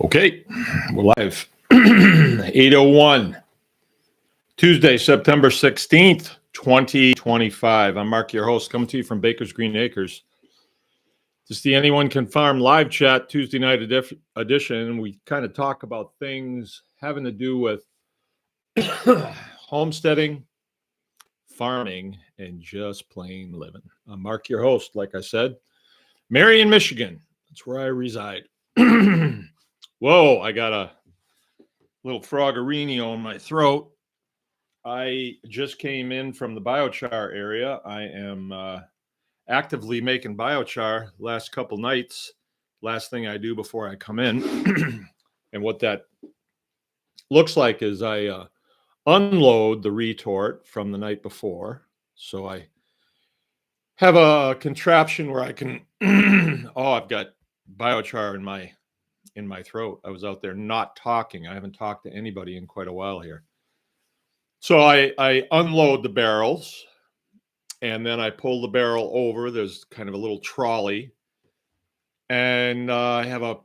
Okay, we're live. 8:01, Tuesday, September 16th, 2025. I'm Mark, your host, coming to you from Baker's Green Acres. This is the Anyone Can Farm live chat Tuesday night edition. We kind of talk about things having to do with homesteading, farming, and just plain living. I'm Mark, your host, like I said. Marion, Michigan. That's where I reside. Whoa, I got a little froggerino in my throat. I just came in from the biochar area. I am actively making biochar last couple nights. Last thing I do before I come in. And what that looks like is I unload the retort from the night before. So I have a contraption where I can, I've got biochar in my throat. I was out there not talking. I haven't talked to anybody in quite a while here. So I unload the barrels, and then I pull the barrel over. There's kind of a little trolley, and I have a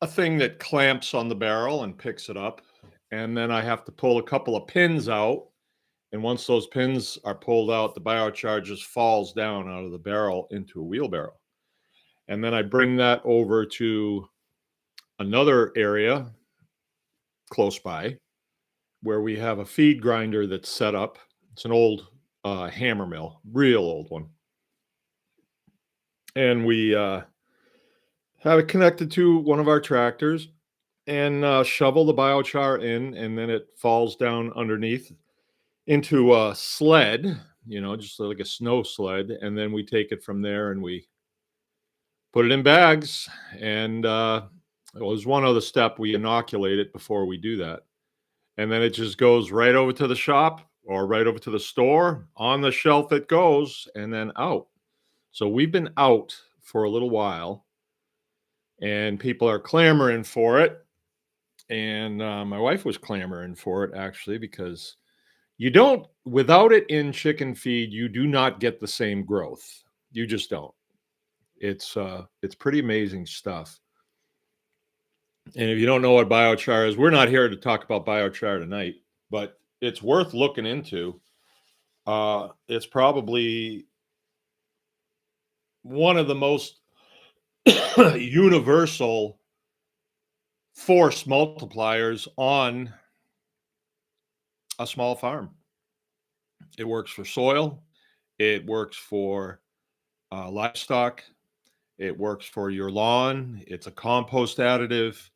thing that clamps on the barrel and picks it up. And then I have to pull a couple of pins out. And once those pins are pulled out, the biochar just falls down out of the barrel into a wheelbarrow. And then I bring that over to another area close by where we have a feed grinder that's set up. It's an old hammer mill, real old one. And we have it connected to one of our tractors and shovel the biochar in, and then it falls down underneath into a sled, just like a snow sled. And then we take it from there and we put it in bags. And there's one other step. We inoculate it before we do that. And then it just goes right over to the shop or right over to the store. On the shelf it goes, and then out. So we've been out for a little while, and people are clamoring for it. And my wife was clamoring for it, actually, because without it in chicken feed, you do not get the same growth. You just don't. It's pretty amazing stuff. And if you don't know what biochar is, we're not here to talk about biochar tonight, but it's worth looking into. It's probably one of the most universal force multipliers on a small farm. It works for soil. It works for livestock. It works for your lawn. It's a compost additive.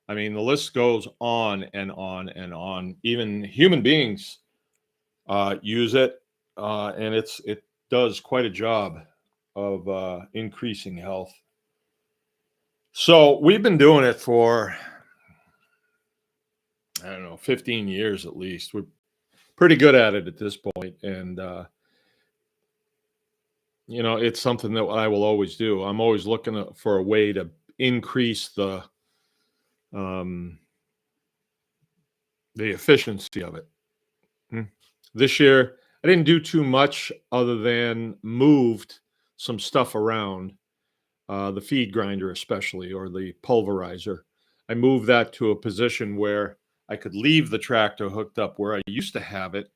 I mean, the list goes on and on and on. Even human beings use it, and it does quite a job of increasing health. So we've been doing it for, 15 years at least. We're pretty good at it at this point, and it's something that I will always do. I'm always looking for a way to increase the efficiency of it. This year, I didn't do too much other than moved some stuff around, the feed grinder especially, or the pulverizer. I moved that to a position where I could leave the tractor hooked up. Where I used to have it,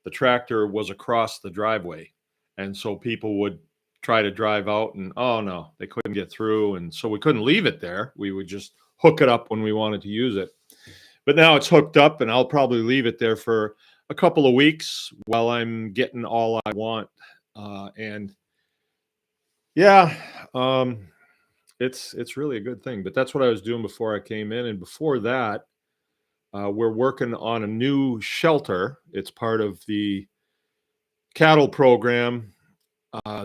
the tractor was across the driveway. And so people would try to drive out and, oh no, they couldn't get through. And so we couldn't leave it there. We would just hook it up when we wanted to use it. But now it's hooked up, and I'll probably leave it there for a couple of weeks while I'm getting all I want. And yeah, it's really a good thing. But that's what I was doing before I came in. And before that, we're working on a new shelter. It's part of the cattle program.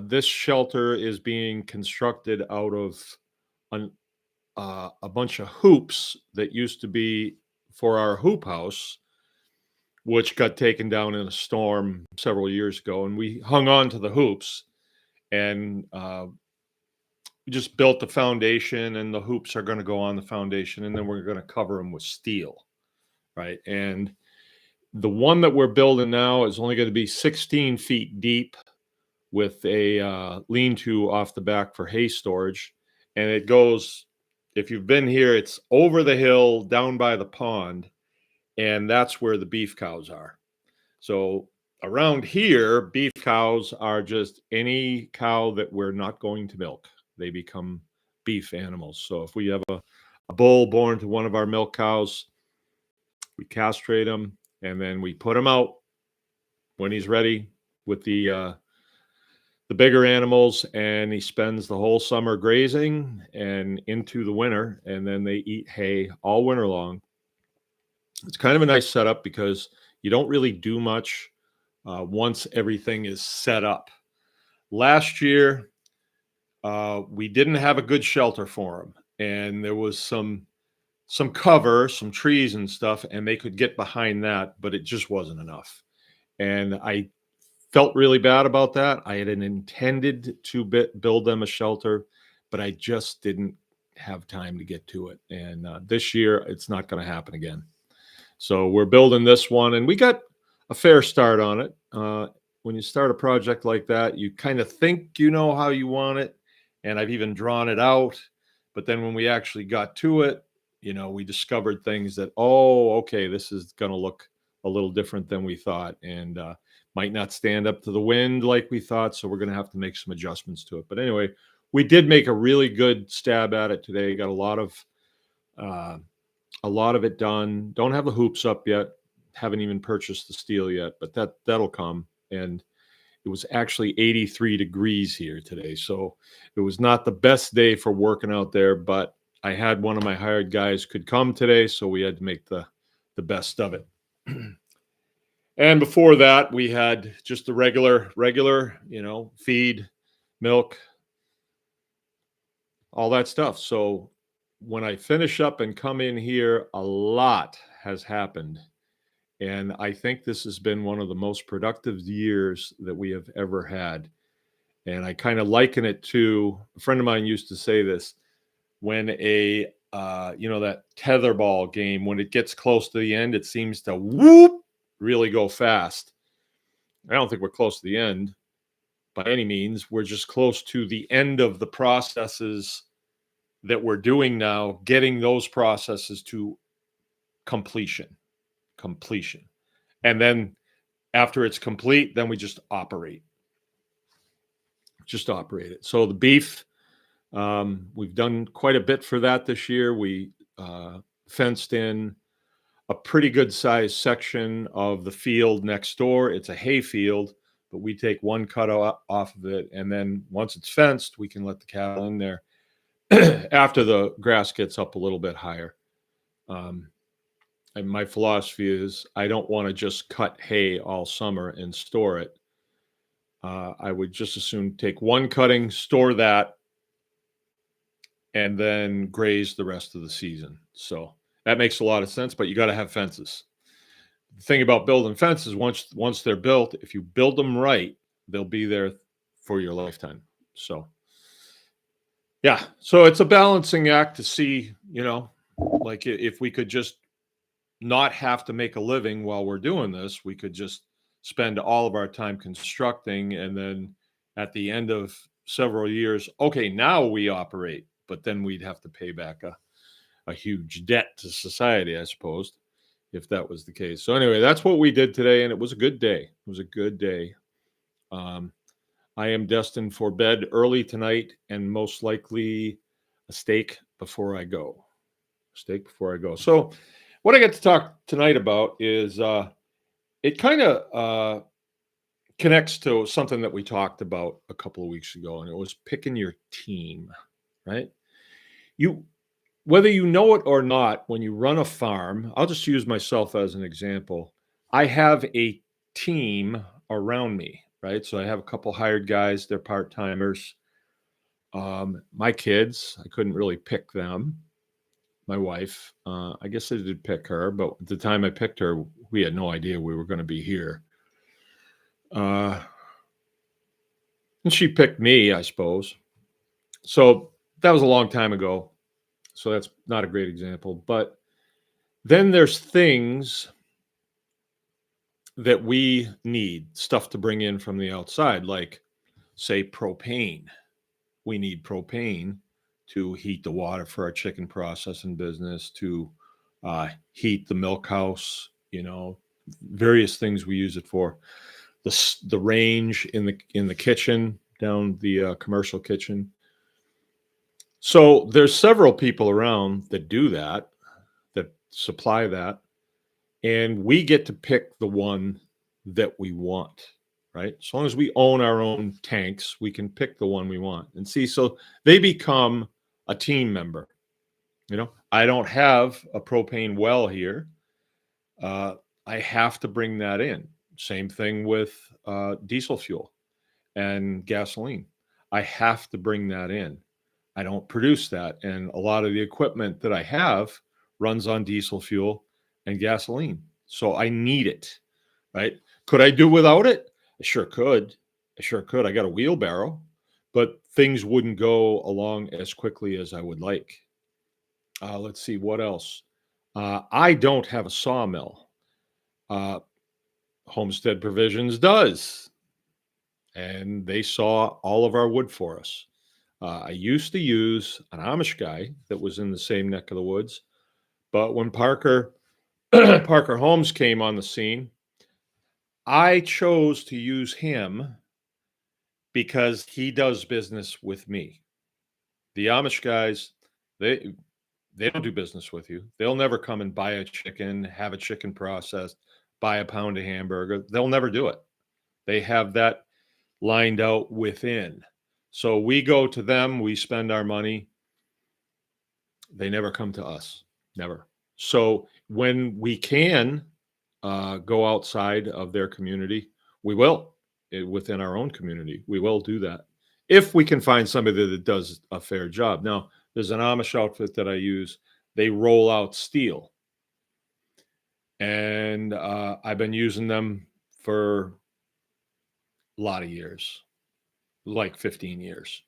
This shelter is being constructed out of a bunch of hoops that used to be for our hoop house, which got taken down in a storm several years ago. And we hung on to the hoops, and we just built the foundation, and the hoops are going to go on the foundation, and then we're going to cover them with steel, right? And the one that we're building now is only going to be 16 feet deep with a lean-to off the back for hay storage. And it goes if you've been here, it's over the hill down by the pond, and that's where the beef cows are. So around here, beef cows are just any cow that we're not going to milk. They become beef animals. So if we have a bull born to one of our milk cows, we castrate him and then we put him out when he's ready with the bigger animals, and he spends the whole summer grazing and into the winter, and then they eat hay all winter long. It's kind of a nice setup because you don't really do much once everything is set up. Last year, we didn't have a good shelter for them, and there was some cover, some trees and stuff, and they could get behind that, but it just wasn't enough. And I felt really bad about that. I had intended to build them a shelter, but I just didn't have time to get to it. And this year, it's not going to happen again. So we're building this one, and we got a fair start on it. When you start a project like that, you kind of think you know how you want it, and I've even drawn it out. But then when we actually got to it, we discovered things that, oh, okay, this is going to look a little different than we thought, and might not stand up to the wind like we thought. So we're going to have to make some adjustments to it. But anyway, we did make a really good stab at it today. Got a lot of it done. Don't have the hoops up yet. Haven't even purchased the steel yet, but that'll come. And it was actually 83 degrees here today. So it was not the best day for working out there, but I had one of my hired guys could come today, so we had to make the best of it. And before that, we had just the regular, feed, milk, all that stuff. So when I finish up and come in here, a lot has happened. And I think this has been one of the most productive years that we have ever had. And I kind of liken it to, a friend of mine used to say this, when that tetherball game, when it gets close to the end, it seems to whoop, really go fast. I don't think we're close to the end by any means. We're just close to the end of the processes that we're doing now, getting those processes to completion. And then after it's complete, then we just operate it. So the beef, we've done quite a bit for that this year. We fenced in a pretty good sized section of the field next door. It's a hay field, but we take one cut off of it. And then once it's fenced, we can let the cattle in there after the grass gets up a little bit higher. And my philosophy is I don't want to just cut hay all summer and store it. I would just as soon take one cutting, store that, and then graze the rest of the season. So that makes a lot of sense, but you got to have fences. The thing about building fences, once they're built, if you build them right, they'll be there for your lifetime. So yeah, so it's a balancing act to see, like if we could just not have to make a living while we're doing this, we could just spend all of our time constructing, and then at the end of several years, okay, now we operate, but then we'd have to pay back a huge debt to society, I suppose, if that was the case. So anyway, that's what we did today, and it was a good day. It was a good day. I am destined for bed early tonight, and most likely a steak before I go. So what I get to talk tonight about is it kind of connects to something that we talked about a couple of weeks ago, and it was picking your team, right? Whether you know it or not, when you run a farm, I'll just use myself as an example. I have a team around me, right? So I have a couple hired guys, they're part-timers. My kids, I couldn't really pick them. My wife, I guess I did pick her, but at the time I picked her, we had no idea we were going to be here. And she picked me, I suppose. So that was a long time ago. So that's not a great example. But then there's things that we need, stuff to bring in from the outside, like, say, propane. We need propane to heat the water for our chicken processing business, to heat the milk house, various things we use it for. The range in the kitchen, down the commercial kitchen. So there's several people around that do that supply that, and we get to pick the one that we want, right? As long as we own our own tanks, we can pick the one we want. And see, so they become a team member. I don't have a propane well here. I have to bring that in. Same thing with diesel fuel and gasoline. I have to bring that in. I don't produce that. And a lot of the equipment that I have runs on diesel fuel and gasoline. So I need it, right? Could I do without it? I sure could. I got a wheelbarrow, but things wouldn't go along as quickly as I would like. Let's see, what else? I don't have a sawmill. Homestead Provisions does. And they saw all of our wood for us. I used to use an Amish guy that was in the same neck of the woods, but when Parker Holmes came on the scene, I chose to use him because he does business with me. The Amish guys, they don't do business with you. They'll never come and buy a chicken, have a chicken processed, buy a pound of hamburger. They'll never do it. They have that lined out within. So we go to them, we spend our money. They never come to us, never. So when we can go outside of their community, we will. Within our own community, we will do that if we can find somebody that does a fair job. Now, there's an Amish outfit that I use. They roll out steel, and I've been using them for a lot of years, like 15 years.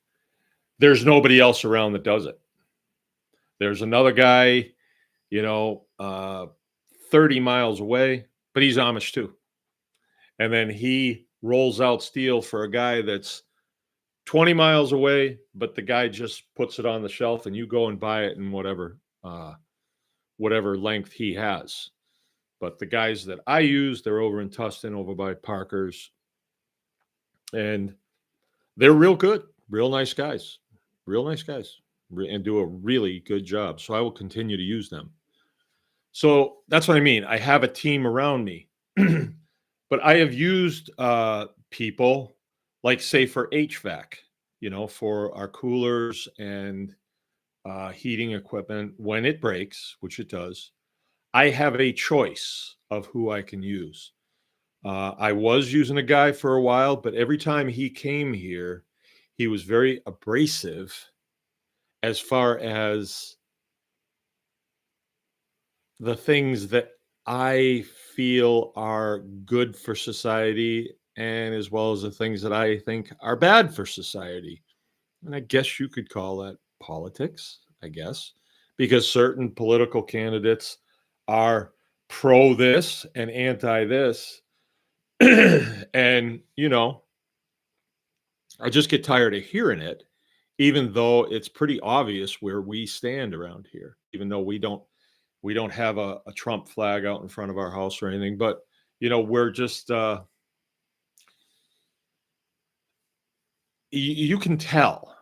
There's nobody else around that does it. There's another guy, 30 miles away, but he's Amish too. And then he rolls out steel for a guy that's 20 miles away, but the guy just puts it on the shelf and you go and buy it in whatever length he has. But the guys that I use, they're over in Tustin, over by Parker's. And they're real good, real nice guys, and do a really good job. So I will continue to use them. So that's what I mean. I have a team around me, but I have used people like, say, for HVAC, for our coolers and heating equipment. When it breaks, which it does, I have a choice of who I can use. I was using a guy for a while, but every time he came here, he was very abrasive as far as the things that I feel are good for society, and as well as the things that I think are bad for society. And I guess you could call that politics, because certain political candidates are pro this and anti this. And, I just get tired of hearing it, even though it's pretty obvious where we stand around here, even though we don't have a Trump flag out in front of our house or anything. But, we're just, you can tell.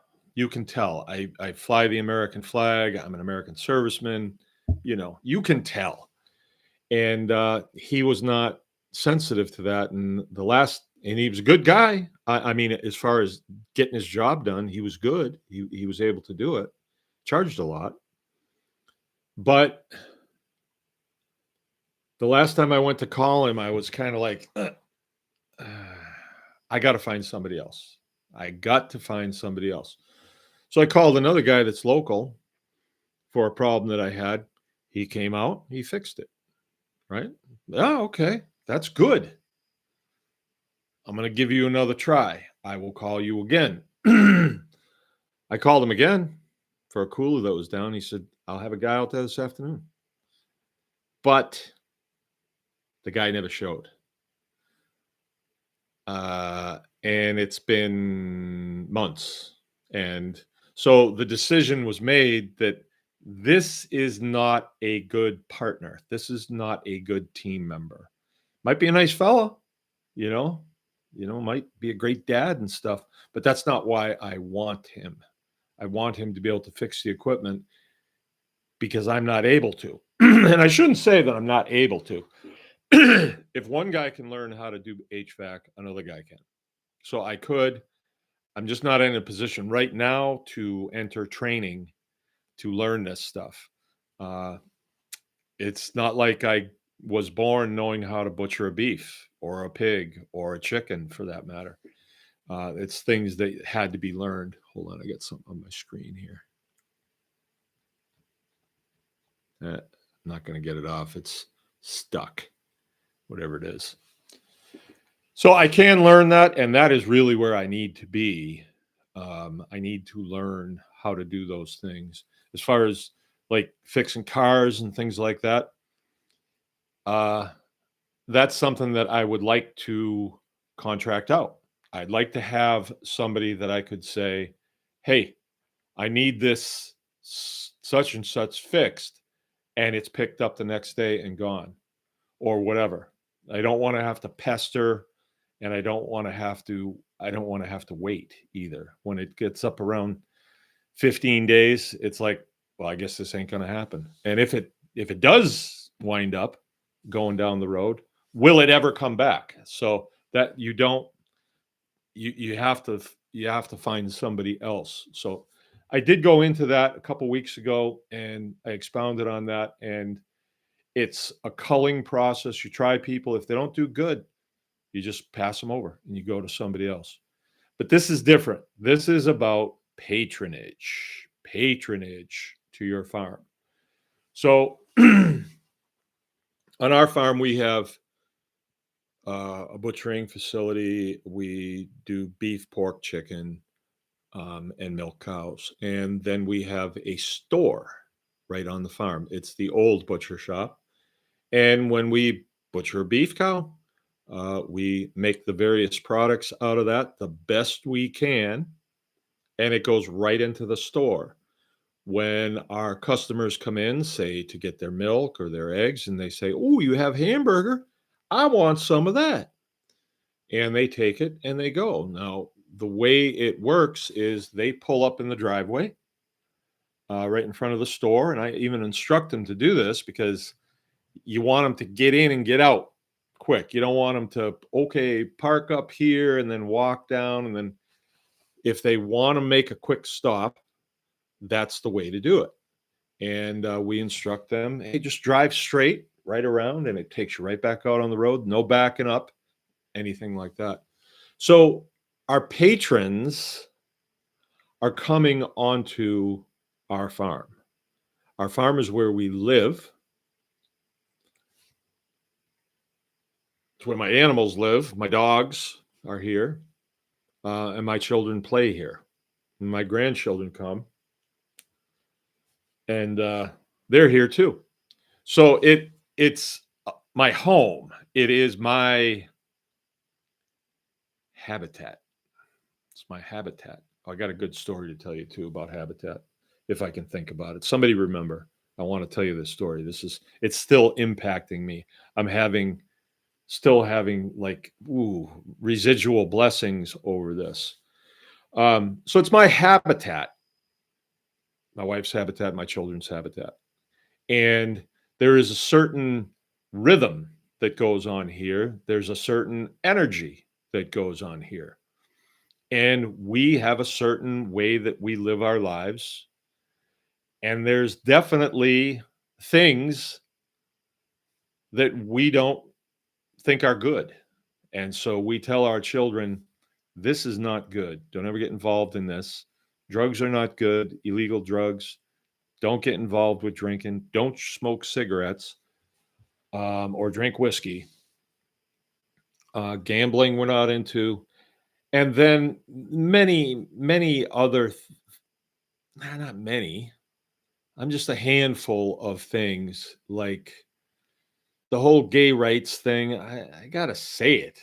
I fly the American flag. I'm an American serviceman. You can tell. And he was not sensitive to that. And he was a good guy. I mean, as far as getting his job done, he was good. He was able to do it. Charged a lot. But the last time I went to call him, I was kind of like, I got to find somebody else. So I called another guy that's local for a problem that I had. He came out, he fixed it. Right? Oh, okay. That's good. I'm going to give you another try. I will call you again. I called him again for a cooler that was down. He said, I'll have a guy out there this afternoon. But the guy never showed. And it's been months. And So the decision was made that this is not a good partner. This is not a good team member. Might be a nice fella, you know, might be a great dad and stuff, but that's not why I want him. I want him to be able to fix the equipment because I'm not able to. And I shouldn't say that I'm not able to. If one guy can learn how to do HVAC, another guy can. So I could. I'm just not in a position right now to enter training to learn this stuff. Uh, it's not like I was born knowing how to butcher a beef or a pig or a chicken for that matter. It's things that had to be learned. Hold on, I got something on my screen here. I'm not going to get it off. It's stuck, whatever it is. So I can learn that, and that is really where I need to be. I need to learn how to do those things. As far as like fixing cars and things like that, that's something that I would like to contract out. I'd like to have somebody that I could say, hey, I need this such and such fixed, and it's picked up the next day and gone, or whatever. I don't want to have to pester, and I don't want to have to wait either. When it gets up around 15 days, it's like, well, I guess this ain't going to happen. And if it does wind up going down the road, will it ever come back? So that you have to find somebody else. So I did go into that a couple weeks ago, and I expounded on that. And it's a culling process. You try people. If they don't do good, you just pass them over and you go to somebody else. But this is different. This is about patronage to your farm. So on our farm, we have a butchering facility. We do beef, pork, chicken, and milk cows. And then we have a store right on the farm. It's the old butcher shop. And when we butcher a beef cow, we make the various products out of that the best we can, and it goes right into the store. When our customers come in, say to get their milk or their eggs, and they say, "Oh, you have hamburger? I want some of that." And they take it and they go. Now, the way it works is they pull up in the driveway right in front of the store. And I even instruct them to do this because you want them to get in and get out quick. You don't want them to, okay, park up here and then walk down. And then if they want to make a quick stop, that's the way to do it. And we instruct them, hey, just drive straight right around and it takes you right back out on the road. No backing up, anything like that. So our patrons are coming onto our farm. Our farm is where we live. It's where my animals live. My dogs are here, and my children play here. And my grandchildren come, and they're here too. So it's my home. It is my habitat. It's my habitat. I got a good story to tell you too about habitat, if I can think about it. Somebody remember. I want to tell you this story. It's still impacting me. I'm still having like residual blessings over this. So it's my habitat, my wife's habitat, my children's habitat. And there is a certain rhythm that goes on here. There's a certain energy that goes on here. And we have a certain way that we live our lives. And there's definitely things that we don't think are good. And so we tell our children, this is not good. Don't ever get involved in this. Drugs are not good. Illegal drugs. Don't get involved with drinking. Don't smoke cigarettes or drink whiskey. Gambling, we're not into. And then many other, not many. I'm just a handful of things like the whole gay rights thing. I gotta say it.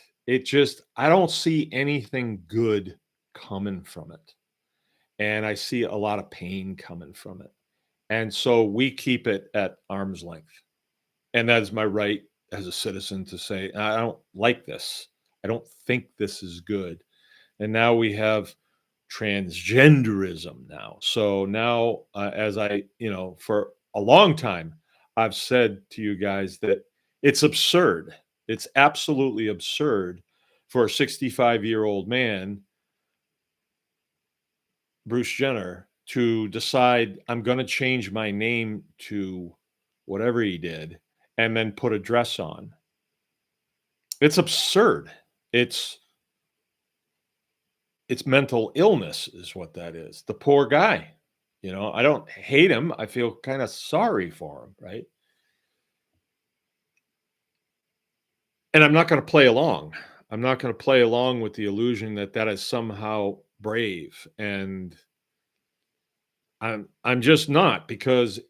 I don't see anything good coming from it. and I see a lot of pain coming from it. And so we keep it at arm's length. And that is my right as a citizen to say, I don't like this. I don't think this is good. And now we have transgenderism now. So now, as I, for a long time, I've said to you guys that it's absurd. It's absolutely absurd for a 65-year-old man, Bruce Jenner, to decide I'm going to change my name to whatever he did and then put a dress on. It's absurd. It's mental illness is what that is. The poor guy. I don't hate him. I feel kind of sorry for him, right? And I'm not going to play along. I'm not going to play along with the illusion that that is somehow brave, and I'm just not, because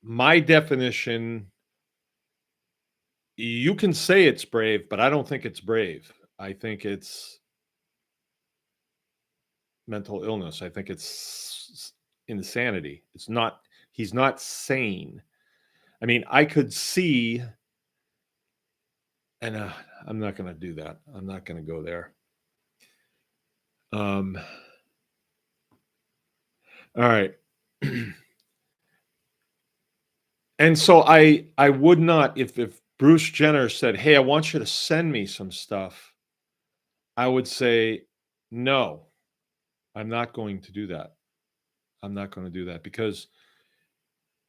my definition, you can say it's brave, but I don't think it's brave. I think it's mental illness. I think it's insanity. He's not sane. I mean, I could see, and I'm not going to do that. I'm not going to go there. All right. And so I would not, if Bruce Jenner said, "Hey, I want you to send me some stuff," I would say, "No, I'm not going to do that. I'm not going to do that," because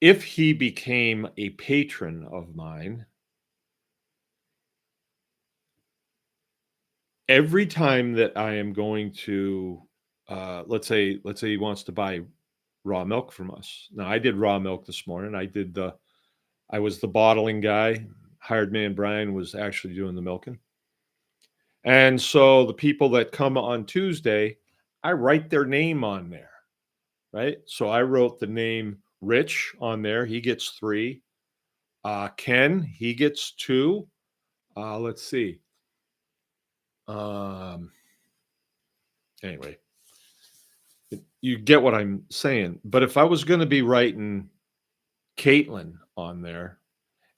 if he became a patron of mine, every time that I am going to, let's say he wants to buy raw milk from us. Now, I did raw milk this morning. I was the bottling guy. Hired man Brian was actually doing the milking. And so the people that come on Tuesday, I write their name on there, right? So I wrote the name Rich on there. He gets 3. Ken, he gets 2. Let's see. Anyway, you get what I'm saying. But if I was going to be writing Caitlin on there,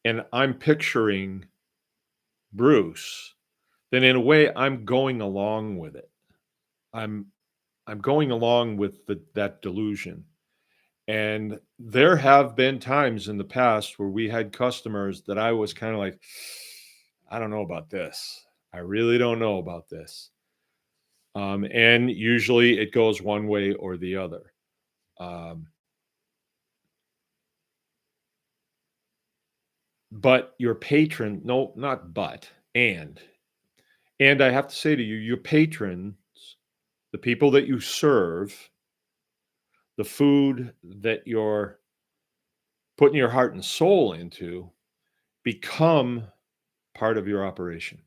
and I'm picturing Bruce, then in a way I'm going along with it. I'm going along with that delusion. And there have been times in the past where we had customers that I was kind of like, I don't know about this. I really don't know about this. And usually it goes one way or the other. But your patron, no, not but, and I have to say to you, your patrons, the people that you serve, the food that you're putting your heart and soul into, become part of your operation.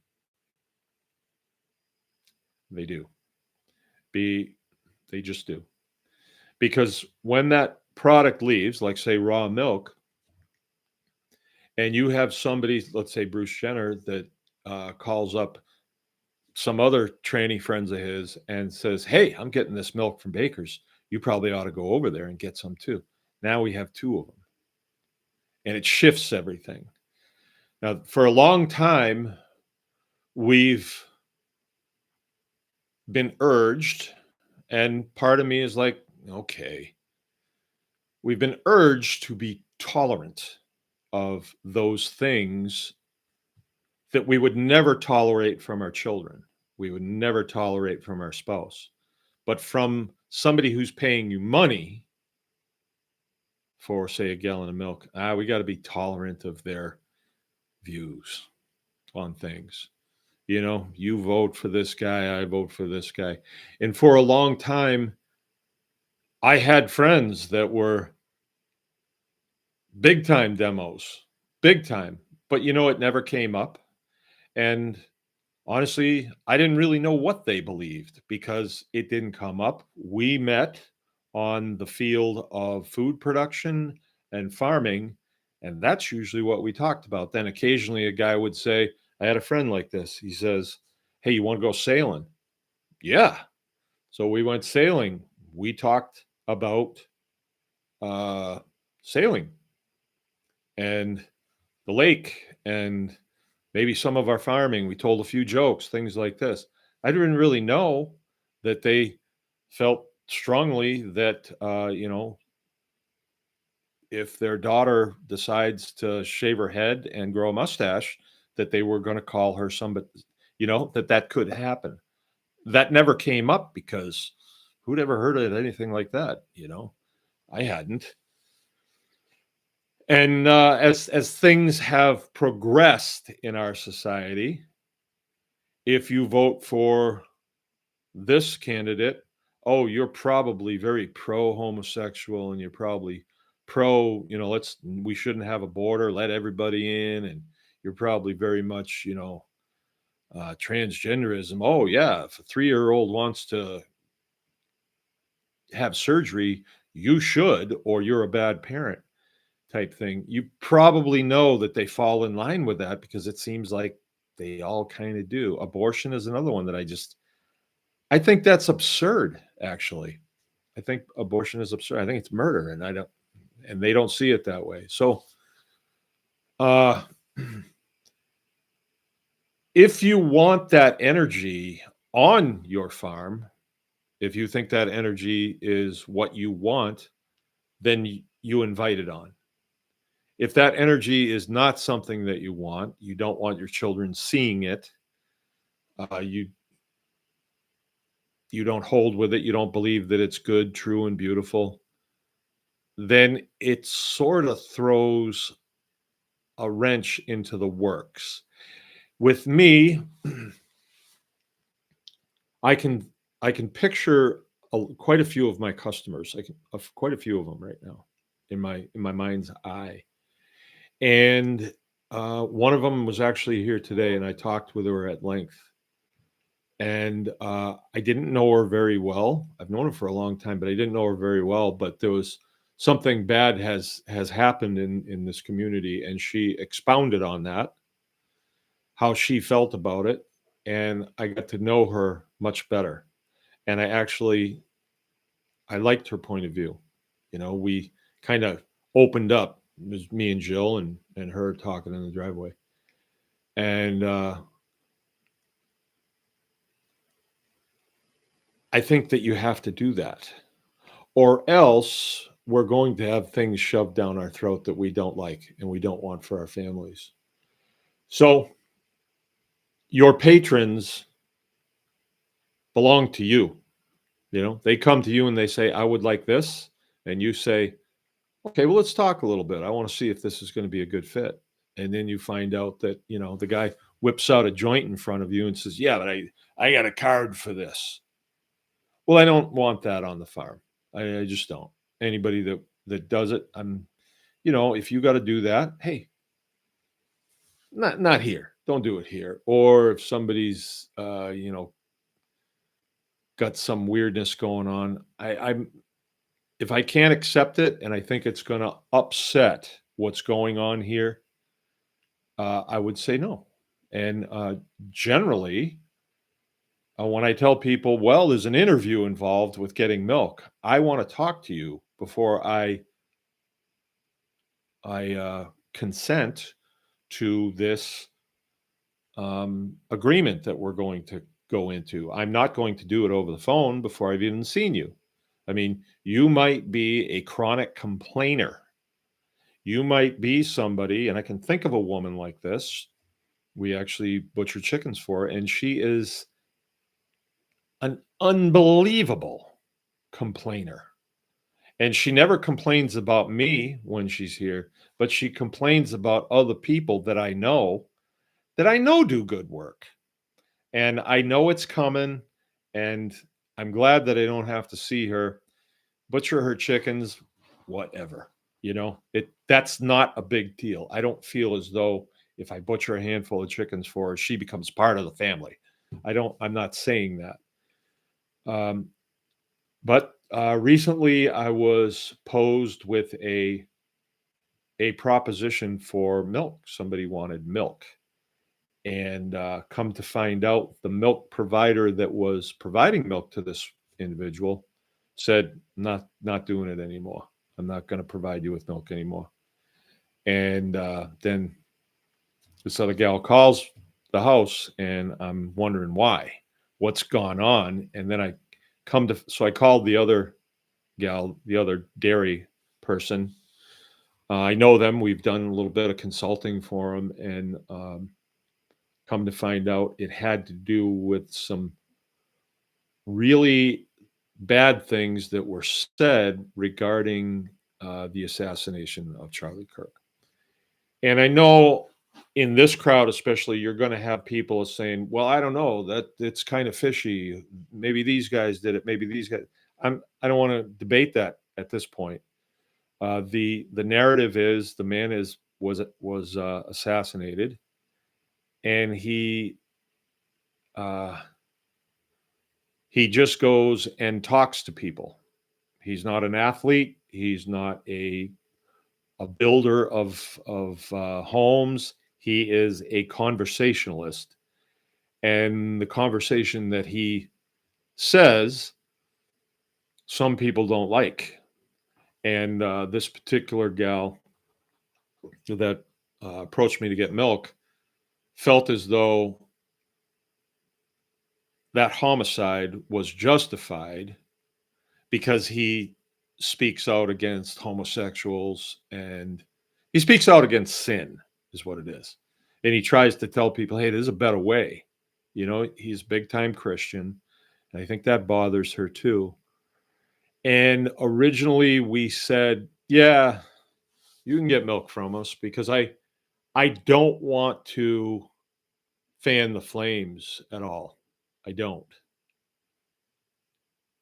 They do. They just do. Because when that product leaves, like say raw milk, and you have somebody, let's say Bruce Jenner, that calls up some other tranny friends of his and says, "Hey, I'm getting this milk from Baker's. You probably ought to go over there and get some too." Now we have 2 of them. And it shifts everything. Now, for a long time, we've been urged, and part of me is like, okay, we've been urged to be tolerant of those things that we would never tolerate from our children. We would never tolerate from our spouse. But from somebody who's paying you money for, say, a gallon of milk, we got to be tolerant of their views on things. You vote for this guy, I vote for this guy. And for a long time, I had friends that were big time demos, big time. But it never came up. And honestly, I didn't really know what they believed because it didn't come up. We met on the field of food production and farming, and that's usually what we talked about. Then occasionally a guy would say, I had a friend like this. He says, "Hey, you want to go sailing?" Yeah. So we went sailing. we talked about sailing and the lake and maybe some of our farming. We told a few jokes, things like this. I didn't really know that they felt strongly that, if their daughter decides to shave her head and grow a mustache, that they were going to call her somebody, that could happen. That never came up because who'd ever heard of anything like that? I hadn't. And as things have progressed in our society, if you vote for this candidate, oh, you're probably very pro homosexual, and you're probably pro, we shouldn't have a border, let everybody in, and you're probably very much, transgenderism. Oh yeah, if a 3-year-old wants to have surgery, you should, or you're a bad parent type thing. You probably know that they fall in line with that because it seems like they all kind of do. Abortion is another one that I think that's absurd, actually. I think abortion is absurd. I think it's murder, and they don't see it that way. So, uh, if you want that energy on your farm, if you think that energy is what you want, then you invite it on. If that energy is not something that you don't want your children seeing it, you don't hold with it, you don't believe that it's good, true, and beautiful, then it sort of throws a wrench into the works. With me, I can picture quite a few of my customers. Quite a few of them right now in my mind's eye. And one of them was actually here today, and I talked with her at length. And I didn't know her very well. I've known her for a long time, but I didn't know her very well. But there was something bad has happened in this community, and she expounded on that, how she felt about it, and I got to know her much better. And I liked her point of view. We kind of opened up. It was me and Jill and her talking in the driveway. And I think that you have to do that, or else we're going to have things shoved down our throat that we don't like and we don't want for our families. So your patrons belong to you. They come to you and they say, I would like this. And you say, okay, well, let's talk a little bit. I want to see if this is going to be a good fit. And then you find out that, the guy whips out a joint in front of you and says, yeah, but I got a card for this. Well, I don't want that on the farm. I just don't. Anybody that does it, if you got to do that, hey, not here. Don't do it here. Or if somebody's, got some weirdness going on, if I can't accept it and I think it's going to upset what's going on here, I would say no. And generally, when I tell people, well, there's an interview involved with getting milk, I want to talk to you before I consent to this agreement that we're going to go into. I'm not going to do it over the phone before I've even seen you. I mean, you might be a chronic complainer. You might be somebody, and I can think of a woman like this. We actually butcher chickens for her, and she is an unbelievable complainer. And she never complains about me when she's here, but she complains about other people that I know do good work. And I know it's coming, and I'm glad that I don't have to see her butcher her chickens, whatever. That's not a big deal. I don't feel as though if I butcher a handful of chickens for her, she becomes part of the family. I'm not saying that. But recently I was posed with a proposition for milk. Somebody wanted milk. And come to find out, the milk provider that was providing milk to this individual said, not doing it anymore. I'm not going to provide you with milk anymore. And then this other gal calls the house, and I'm wondering why, what's gone on. And then so I called the other gal, the other dairy person. I know them. We've done a little bit of consulting for them, and come to find out it had to do with some really bad things that were said regarding the assassination of Charlie Kirk. And I know in this crowd, especially, you're going to have people saying, "Well, I don't know, that it's kind of fishy. Maybe these guys did it. Maybe these guys." I don't want to debate that at this point. The narrative is the man was assassinated, and he just goes and talks to people. He's not an athlete. He's not a builder of homes. He is a conversationalist, and the conversation that he says, some people don't like. And this particular gal that approached me to get milk felt as though that homicide was justified because he speaks out against homosexuals, and he speaks out against sin is what it is. And he tries to tell people, hey, there's a better way. You know, he's a big time Christian. And I think that bothers her too. And originally we said, yeah, you can get milk from us, because I don't want to fan the flames at all. I don't.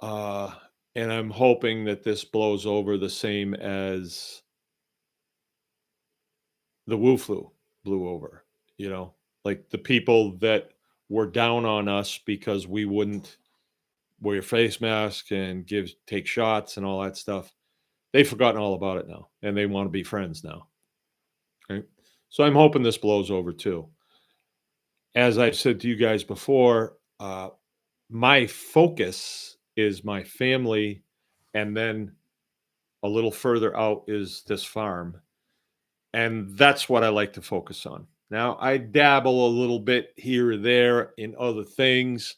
And I'm hoping that this blows over the same as the Wu flu blew over, you know, like the people that were down on us because we wouldn't wear face masks and take shots and all that stuff. They've forgotten all about it now, and they want to be friends now. Okay. So I'm hoping this blows over too. As I've said to you guys before, my focus is my family, and then a little further out is this farm. And that's what I like to focus on. Now, I dabble a little bit here or there in other things,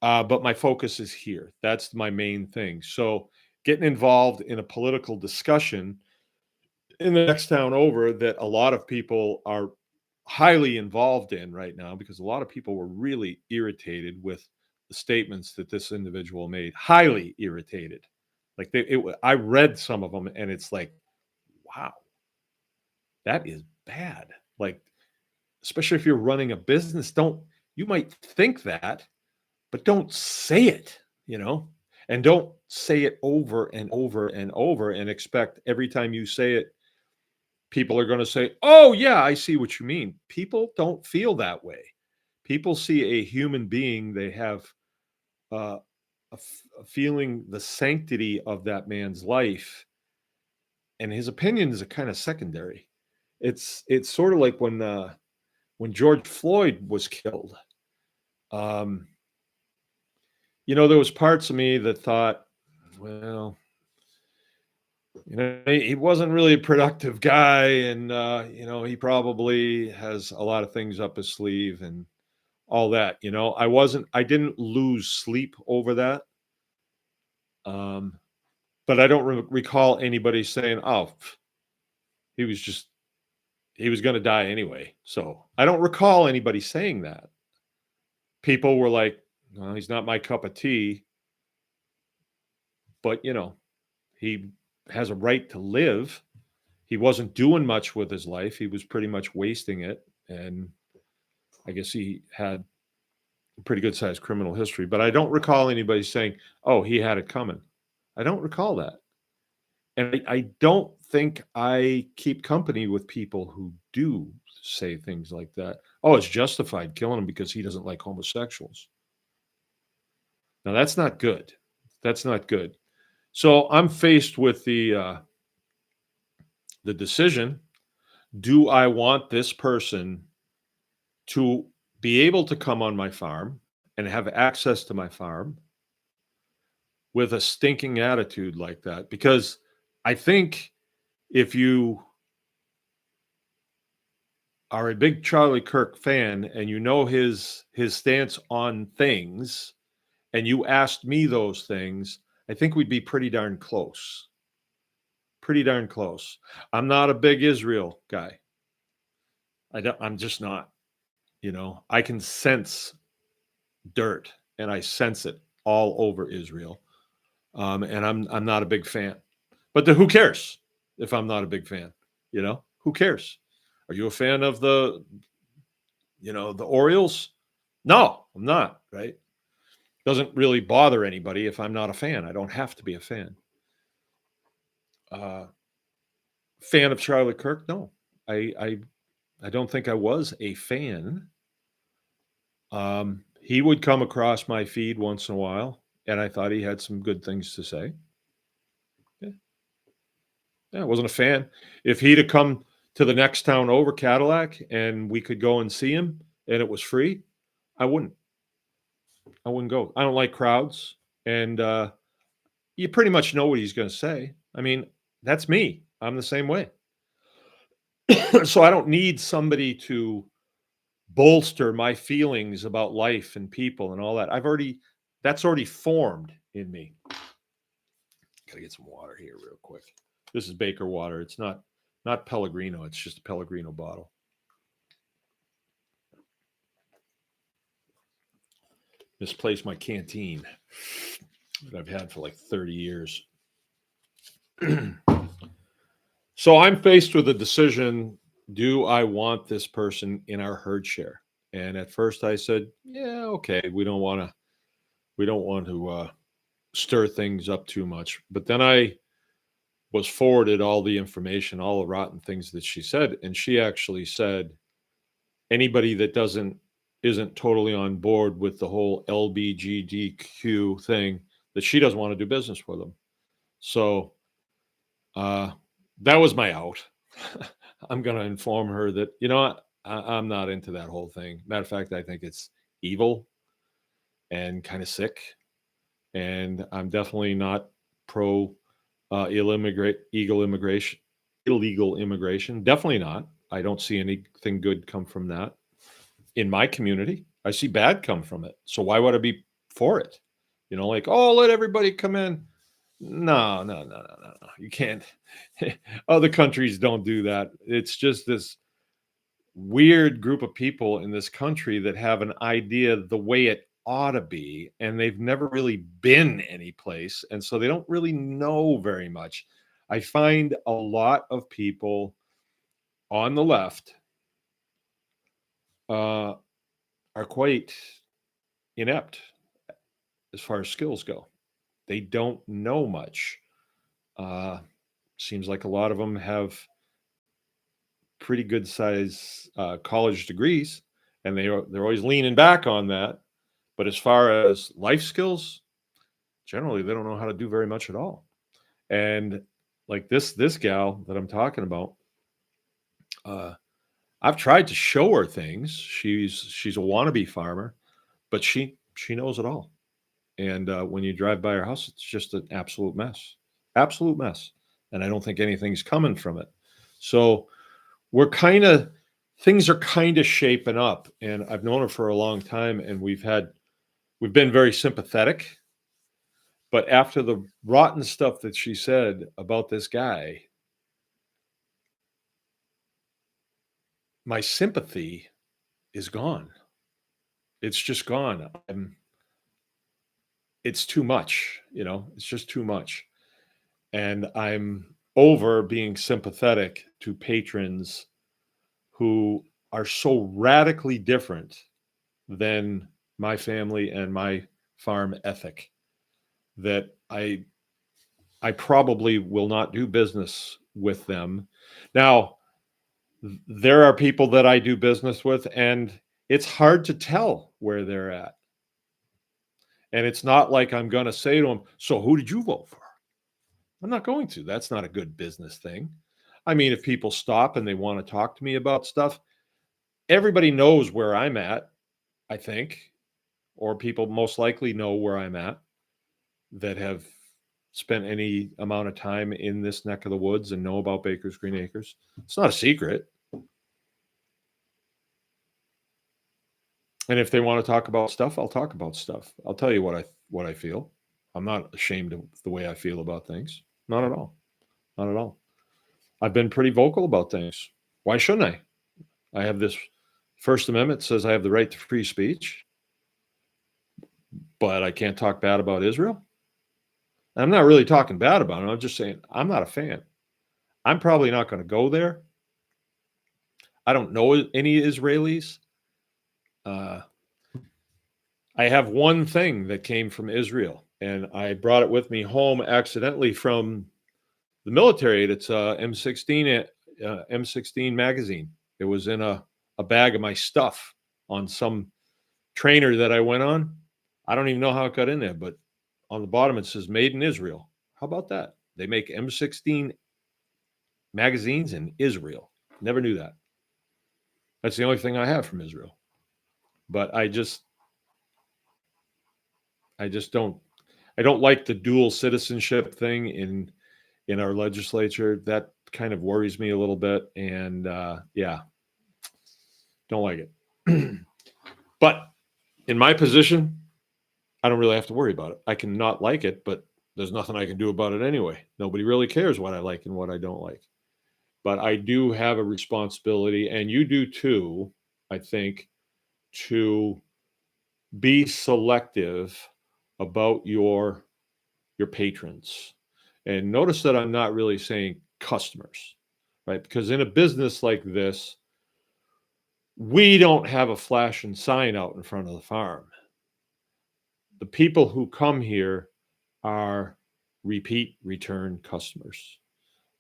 but my focus is here. That's my main thing. So, getting involved in a political discussion in the next town over that a lot of people are highly involved in right now, because a lot of people were really irritated with the statements that this individual made. Highly irritated. Like I read some of them, and it's like, wow, that is bad. Like, especially if you're running a business, you might think that, but don't say it, you know, and don't say it over and over and over and expect every time you say it, people are going to say, oh, yeah, I see what you mean. People don't feel that way. People see a human being, they have a feeling the sanctity of that man's life, and his opinions are kind of secondary. It's sort of like when George Floyd was killed. Um, there was parts of me that thought, well, he wasn't really a productive guy, and he probably has a lot of things up his sleeve and all that. I didn't lose sleep over that. But I don't recall anybody saying, oh, he was going to die anyway. So I don't recall anybody saying that. People were like, well, he's not my cup of tea, but he has a right to live. He wasn't doing much with his life. He was pretty much wasting it. And I guess he had a pretty good sized criminal history, but I don't recall anybody saying, oh, he had it coming. I don't recall that. And I don't think I keep company with people who do say things like that. Oh, it's justified killing him because he doesn't like homosexuals. Now, that's not good. That's not good. So I'm faced with the decision. Do I want this person to be able to come on my farm and have access to my farm? with a stinking attitude like that, because I think if you are a big Charlie Kirk fan and you know his stance on things and you asked me those things, I think we'd be pretty darn close. Pretty darn close. I'm not a big Israel guy. I'm just not. I can sense dirt, and I sense it all over Israel. And I'm not a big fan. But who cares if I'm not a big fan? Who cares? Are you a fan of the Orioles? No, I'm not. Right? Doesn't really bother anybody if I'm not a fan. I don't have to be a fan. Fan of Charlie Kirk? No, I don't think I was a fan. He would come across my feed once in a while, and I thought he had some good things to say. Yeah, I wasn't a fan. If he'd have come to the next town over, Cadillac, and we could go and see him, and it was free, I wouldn't. I wouldn't go. I don't like crowds, and you pretty much know what he's going to say. I mean, that's me. I'm the same way. So I don't need somebody to bolster my feelings about life and people and all that. That's already formed in me. Gotta get some water here real quick. This is Baker water. It's not Pellegrino. It's just a Pellegrino bottle. Misplaced my canteen that I've had for like 30 years. So I'm faced with a decision. Do I want this person in our herd share? And at first I said, yeah, okay. We don't want to stir things up too much. But then I was forwarded all the information, all the rotten things that she said. And she actually said, anybody that isn't totally on board with the whole LBGDQ thing, that she doesn't want to do business with them. So that was my out. I'm going to inform her that, I'm not into that whole thing. Matter of fact, I think it's evil and kind of sick. And I'm definitely not pro illegal immigration. Definitely not. I don't see anything good come from that. In my community, I see bad come from it. So why would I be for it? Like, oh, let everybody come in. No. You can't. Other countries don't do that. It's just this weird group of people in this country that have an idea the way it ought to be, and they've never really been any place, and so they don't really know very much. I find a lot of people on the left are quite inept as far as skills go. They don't know much. Seems like a lot of them have pretty good size college degrees, and they're always leaning back on that. But as far as life skills, generally they don't know how to do very much at all. And like this gal that I'm talking about, I've tried to show her things. She's a wannabe farmer, but she knows it all. And when you drive by her house, it's just an absolute mess. And I don't think anything's coming from it. So things are kind of shaping up. And I've known her for a long time, and we've been very sympathetic. But after the rotten stuff that she said about this guy, my sympathy is gone. It's just gone. It's too much, it's just too much. And I'm over being sympathetic to patrons who are so radically different than my family and my farm ethic that I probably will not do business with them. Now, there are people that I do business with, and it's hard to tell where they're at. And it's not like I'm going to say to them, so who did you vote for? I'm not going to. That's not a good business thing. I mean, if people stop and they want to talk to me about stuff, everybody knows where I'm at, I think, or people most likely know where I'm at. that have spent any amount of time in this neck of the woods and know about Baker's Green Acres. It's not a secret. And if they want to talk about stuff, I'll talk about stuff. I'll tell you what I feel. I'm not ashamed of the way I feel about things. Not at all. Not at all. I've been pretty vocal about things. Why shouldn't I? I have this First Amendment says I have the right to free speech, but I can't talk bad about Israel. I'm not really talking bad about it. I'm just saying I'm not a fan. I'm probably not going to go there. I don't know any Israelis. I have one thing that came from Israel, and I brought it with me home accidentally from the military. It's a M16 magazine. It was in a bag of my stuff on some trainer that I went on. I don't even know how it got in there, but on the bottom it says "Made in Israel." How about that? They make M16 magazines in Israel. Never knew that. That's the only thing I have from Israel. But I don't like the dual citizenship thing in our legislature. That kind of worries me a little bit, and don't like it. But in my position, I don't really have to worry about it. I can not like it, but there's nothing I can do about it anyway. Nobody really cares what I like and what I don't like. But I do have a responsibility, and you do too, I think, to be selective about your patrons. And notice that I'm not really saying customers, right? Because in a business like this, we don't have a flashing sign out in front of the farm. The people who come here are repeat return customers.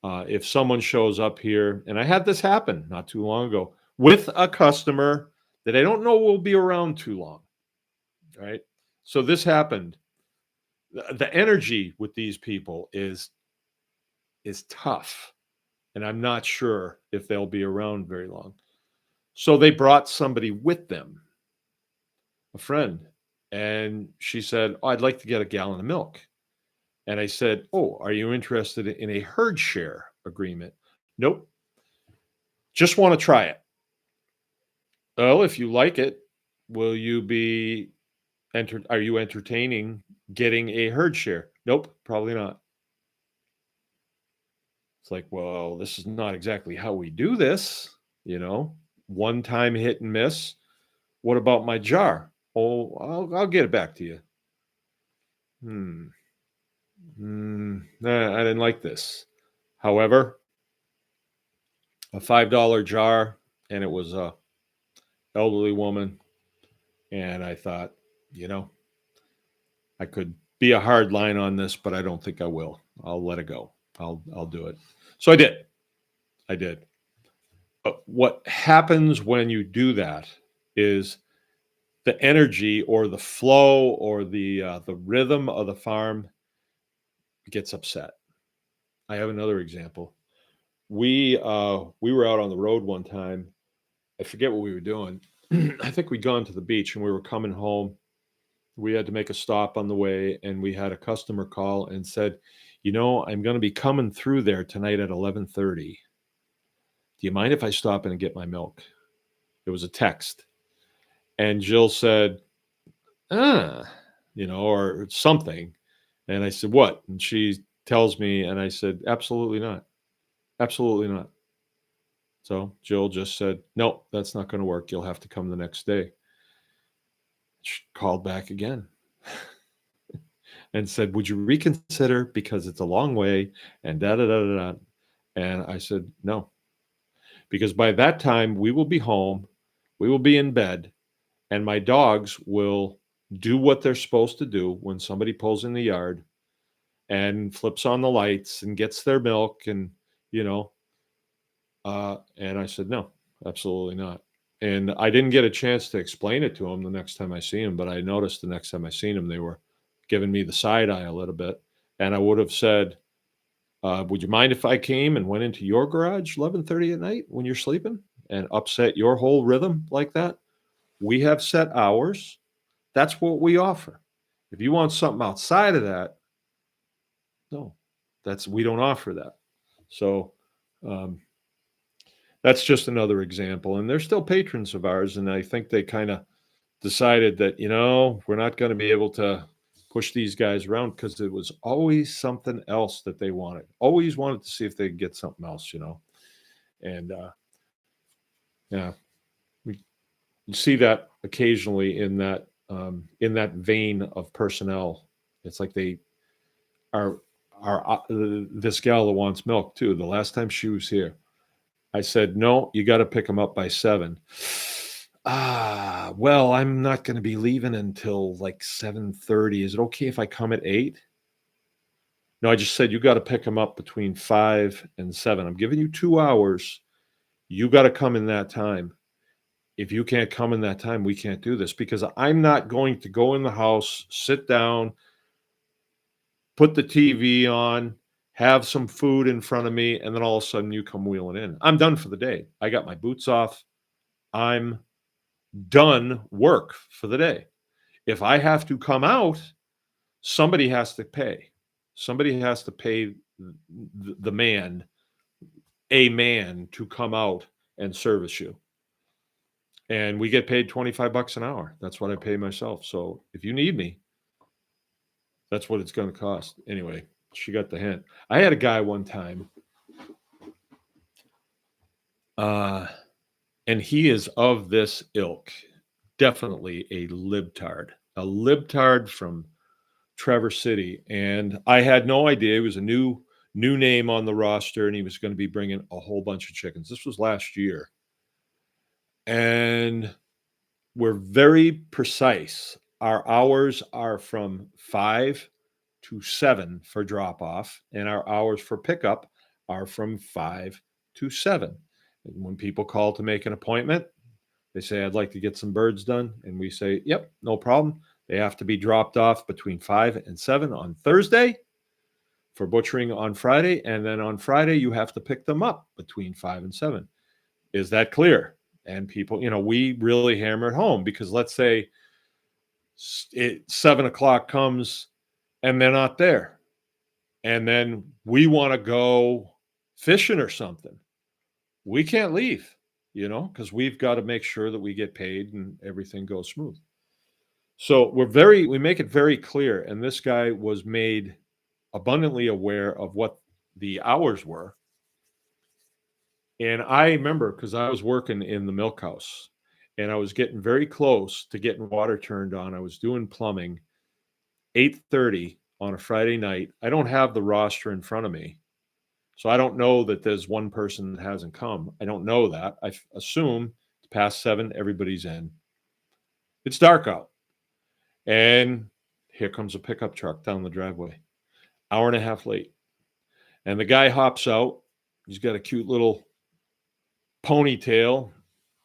If someone shows up here, and I had this happen not too long ago with a customer that I don't know will be around too long, right? So this happened. The energy with these people is tough, and I'm not sure if they'll be around very long. So they brought somebody with them, a friend, and she said, "Oh, I'd like to get a gallon of milk." And I said, "Oh, are you interested in a herd share agreement?" "Nope. Just want to try it." "Well, if you like it, will you be are you entertaining getting a herd share?" "Nope, probably not." It's like, well, this is not exactly how we do this, one time hit and miss. What about my jar? "Oh, I'll get it back to you." Nah, I didn't like this. However, a $5 jar, and it was a elderly woman. And I thought, I could be a hard line on this, but I don't think I will. I'll let it go. I'll do it. So I did. But what happens when you do that is the energy or the flow or the rhythm of the farm gets upset. I have another example. We were out on the road one time. I forget what we were doing. I think we'd gone to the beach and we were coming home. We had to make a stop on the way, and we had a customer call and said, "I'm going to be coming through there tonight at 11:30. Do you mind if I stop in and get my milk?" It was a text. And Jill said, or something. And I said, "What?" And she tells me, and I said, "Absolutely not. Absolutely not." So Jill just said, "No, that's not going to work. You'll have to come the next day." She called back again and said, "Would you reconsider, because it's a long way and da da da da da." And I said, "No, because by that time we will be home, we will be in bed, and my dogs will do what they're supposed to do when somebody pulls in the yard and flips on the lights and gets their milk, and and I said, "No, absolutely not." And I didn't get a chance to explain it to them the next time I see them, but I noticed the next time I seen them, they were giving me the side eye a little bit. And I would have said, "Would you mind if I came and went into your garage 11:30 at night when you're sleeping and upset your whole rhythm like that? We have set hours. That's what we offer. If you want something outside of that, We don't offer that. So um, that's just another example. And they're still patrons of ours. And I think they kind of decided that, we're not going to be able to push these guys around because it was always something else that they wanted. Always wanted to see if they could get something else. And yeah, we see that occasionally in that vein of personnel. It's like they are this gal that wants milk too. The last time she was here, I said, no, you got to pick them up by 7. Well, I'm not going to be leaving until like 7:30. Is it okay if I come at 8? No, I just said you got to pick them up between 5 and 7. I'm giving you 2 hours. You got to come in that time. If you can't come in that time, we can't do this because I'm not going to go in the house, sit down, put the TV on, have some food in front of me, and then all of a sudden you come wheeling in. I'm done for the day. I got my boots off. I'm done work for the day. If I have to come out, somebody has to pay. Somebody has to pay the man, a man, to come out and service you. And we get paid $25 an hour. That's what I pay myself. So if you need me, that's what it's going to cost. Anyway, she got the hint. I had a guy one time, and he is of this ilk. Definitely a libtard from Traverse City. And I had no idea. It was a new name on the roster, and he was going to be bringing a whole bunch of chickens. This was last year. And we're very precise. Our hours are from 5 to 7 for drop off, and our hours for pickup are from 5 to 7. And when people call to make an appointment, they say, I'd like to get some birds done. And we say, yep, no problem. They have to be dropped off between 5 and 7 on Thursday for butchering on Friday. And then on Friday, you have to pick them up between 5 and 7. Is that clear? And people, we really hammer it home because let's say 7 o'clock comes and they're not there. And then we want to go fishing or something. We can't leave, because we've got to make sure that we get paid and everything goes smooth. So we make it very clear. And this guy was made abundantly aware of what the hours were. And I remember because I was working in the milk house and I was getting very close to getting water turned on. I was doing plumbing, 8:30 on a Friday night. I don't have the roster in front of me. So I don't know that there's one person that hasn't come. I don't know that. I assume it's past 7, everybody's in. It's dark out. And here comes a pickup truck down the driveway. Hour and a half late. And the guy hops out. He's got a cute little ponytail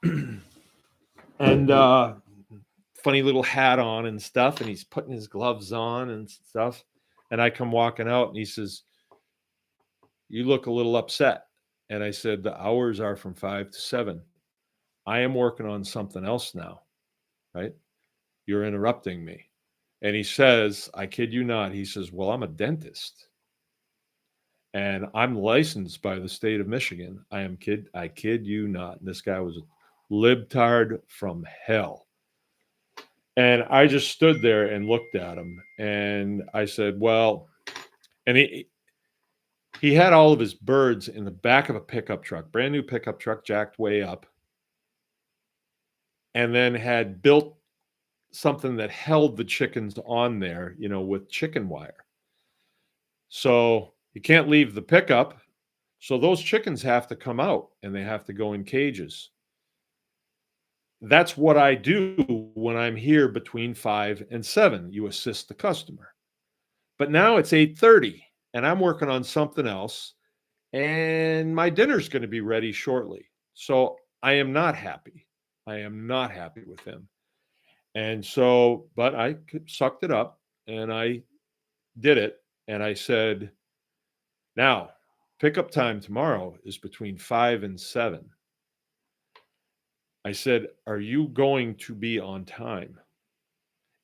and funny little hat on and stuff. And he's putting his gloves on and stuff. And I come walking out and he says, you look a little upset. And I said, the hours are from 5 to 7. I am working on something else now, right? You're interrupting me. And he says, I kid you not. He says, well, I'm a dentist. And I'm licensed by the state of Michigan. I kid you not. And this guy was a libtard from hell. And I just stood there and looked at him. And I said, well, and he had all of his birds in the back of a pickup truck, brand new pickup truck, jacked way up. And then had built something that held the chickens on there, with chicken wire. So you can't leave the pickup. So those chickens have to come out and they have to go in cages. That's what I do when I'm here between 5 and 7. You assist the customer. But now it's 8:30 and I'm working on something else and my dinner's going to be ready shortly. So I am not happy. I am not happy with him. And so, but I sucked it up and I did it. And I said, now pickup time tomorrow is between 5 and 7. I said, are you going to be on time?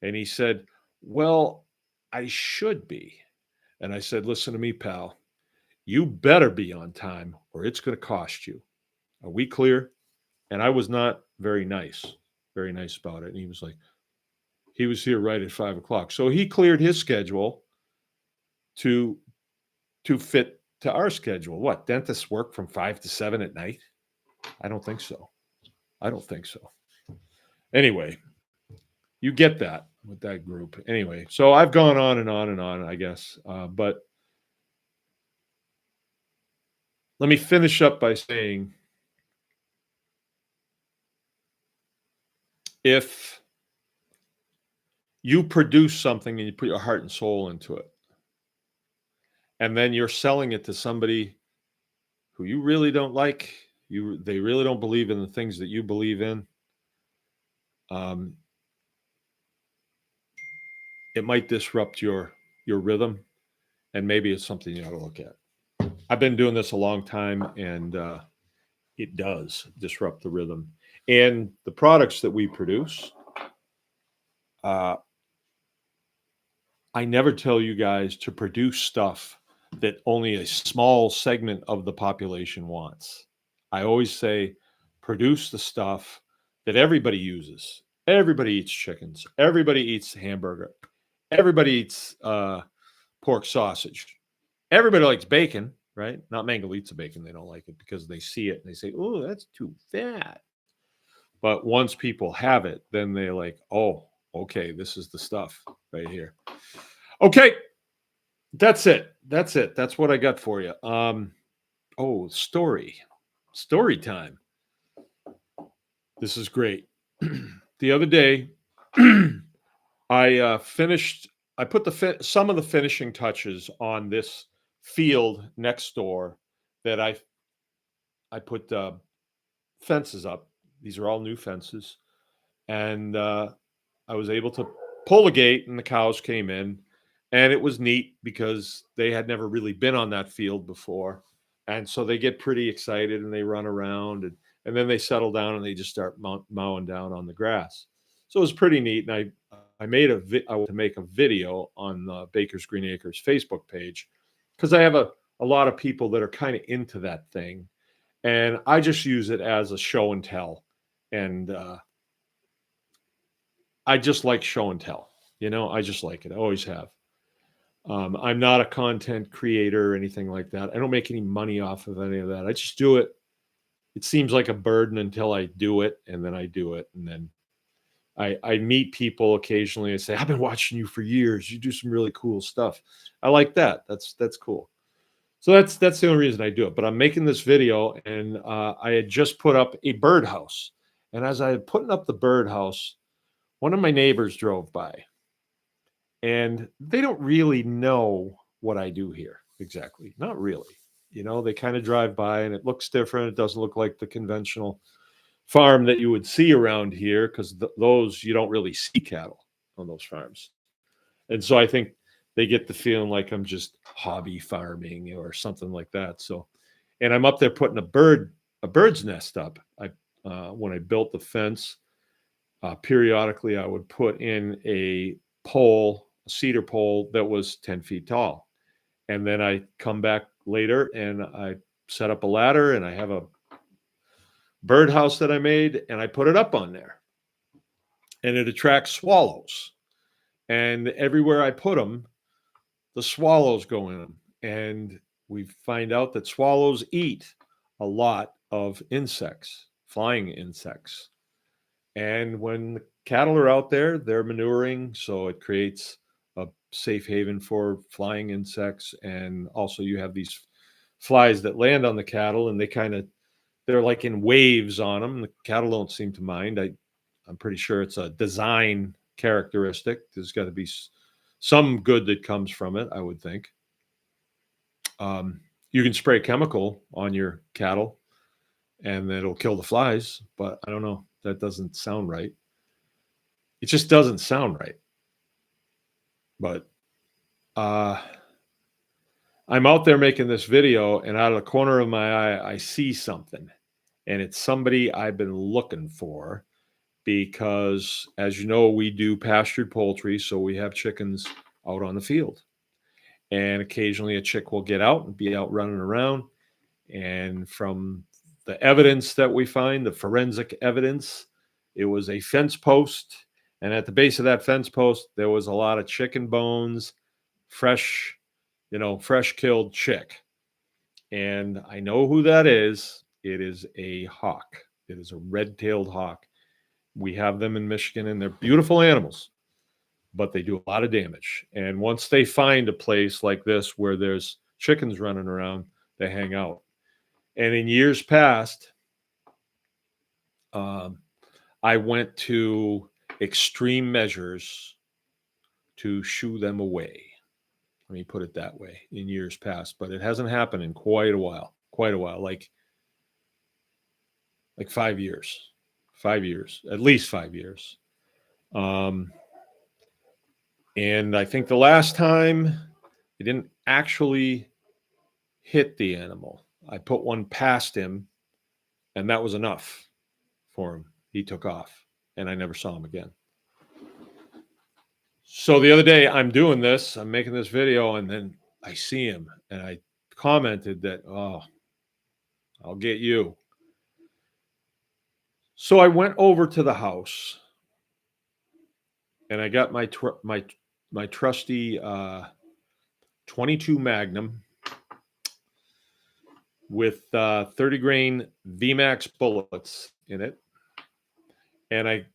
And he said, well, I should be. And I said, listen to me, pal. You better be on time or it's going to cost you. Are we clear? And I was not very nice about it. And he was like, he was here right at 5 o'clock. So he cleared his schedule to fit to our schedule. What, dentists work from 5 to 7 at night? I don't think so. Anyway, you get that with that group. Anyway, so I've gone on and on and on, I guess. But let me finish up by saying, if you produce something and you put your heart and soul into it, and then you're selling it to somebody who you really don't like, they really don't believe in the things that you believe in, it might disrupt your rhythm, and maybe it's something you ought to look at. I've been doing this a long time, and it does disrupt the rhythm. And the products that we produce, I never tell you guys to produce stuff that only a small segment of the population wants. I always say, produce the stuff that everybody uses. Everybody eats chickens. Everybody eats hamburger. Everybody eats pork sausage. Everybody likes bacon, right? Not Mangalitsa bacon. They don't like it because they see it and they say, oh, that's too fat. But once people have it, then they're like, oh, okay, this is the stuff right here. Okay, that's it. That's what I got for you. Story time. This is great. The other day, I put some of the finishing touches on this field next door that I put fences up. These are all new fences, and I was able to pull the gate, and the cows came in, and it was neat because they had never really been on that field before, and so they get pretty excited and they run around, and then they settle down and they just start mowing down on the grass. So it was pretty neat, and I made I want to make a video on Baker's Green Acres Facebook page because I have a lot of people that are kind of into that thing, and I just use it as a show and tell, and I just like show and tell. I just like it. I always have. I'm not a content creator or anything like that. I don't make any money off of any of that. I just do it. It seems like a burden until I do it, and then I do it, and then I meet people occasionally and say, I've been watching you for years. You do some really cool stuff. I like that. That's cool. So that's the only reason I do it. But I'm making this video, and I had just put up a birdhouse. And as I had putting up the birdhouse, one of my neighbors drove by, and they don't really know what I do here exactly. Not really. They kind of drive by and it looks different. It doesn't look like the conventional farm that you would see around here because those, you don't really see cattle on those farms. And so I think they get the feeling like I'm just hobby farming or something like that. So, and I'm up there putting a bird's nest up. When I built the fence, periodically I would put in a cedar pole that was 10 feet tall. And then I come back later and I set up a ladder and I have a birdhouse that I made and I put it up on there. And it attracts swallows. And everywhere I put them, the swallows go in them. And we find out that swallows eat a lot of insects, flying insects. And when the cattle are out there, they're manuring, so it creates a safe haven for flying insects. And also you have these flies that land on the cattle, and they're like in waves on them. The cattle don't seem to mind. I'm pretty sure it's a design characteristic. There's got to be some good that comes from it, I would think. You can spray chemical on your cattle and it'll kill the flies, but I don't know. That doesn't sound right. It just doesn't sound right. But I'm out there making this video, and out of the corner of my eye, I see something. And it's somebody I've been looking for because, as you know, we do pastured poultry, so we have chickens out on the field. and occasionally a chick will get out and be out running around. And from the evidence that we find, the forensic evidence, it was a fence post. And at the base of that fence post, there was a lot of chicken bones, fresh killed chick. And I know who that is. It is a hawk. It is a red-tailed hawk. We have them in Michigan, and they're beautiful animals, but they do a lot of damage. And once they find a place like this where there's chickens running around, they hang out. And in years past, I went to extreme measures to shoo them away. Let me put it that way, in years past, but it hasn't happened in quite a while, like 5 years, at least 5 years. And I think the last time it didn't actually hit the animal. I put one past him, and that was enough for him. He took off, and I never saw him again. So the other day, I'm doing this, I'm making this video, and then I see him, and I commented that, oh, I'll get you. So I went over to the house, and I got my trusty 22 Magnum with 30 grain VMAX bullets in it. And I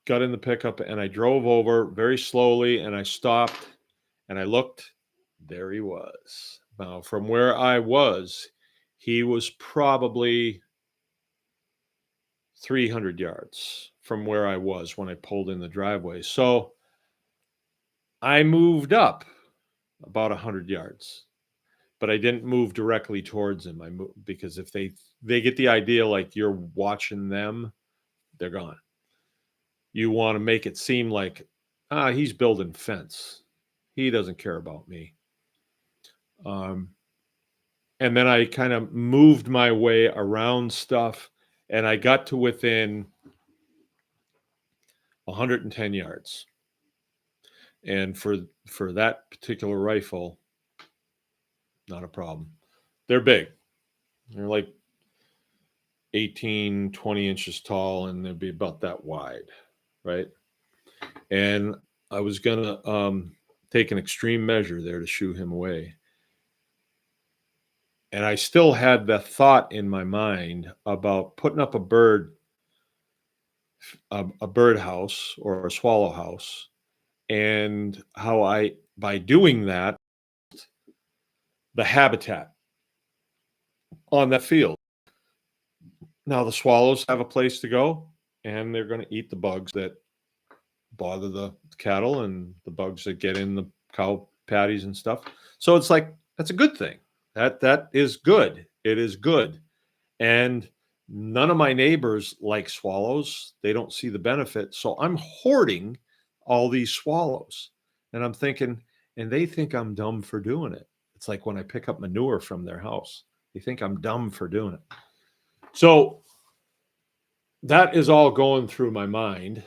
got in the pickup and I drove over very slowly, and I stopped and I looked. There he was. Now, from where I was, he was probably 300 yards from where I was when I pulled in the driveway. So I moved up about 100 yards, but I didn't move directly towards him. I moved because if they get the idea like you're watching them, they're gone. You want to make it seem like, he's building fence. He doesn't care about me. And then I kind of moved my way around stuff, and I got to within 110 yards. And for that particular rifle, not a problem. They're big. They're like 18, 20 inches tall, and they'd be about that wide, right? And I was going to take an extreme measure there to shoo him away. And I still had the thought in my mind about putting up a bird house or a swallow house, and how by doing that, the habitat on that field. Now the swallows have a place to go, and they're going to eat the bugs that bother the cattle and the bugs that get in the cow patties and stuff. So it's like, that's a good thing. That is good. It is good. And none of my neighbors like swallows. They don't see the benefit. So I'm hoarding all these swallows. And I'm thinking, and they think I'm dumb for doing it. It's like when I pick up manure from their house. They think I'm dumb for doing it. So that is all going through my mind.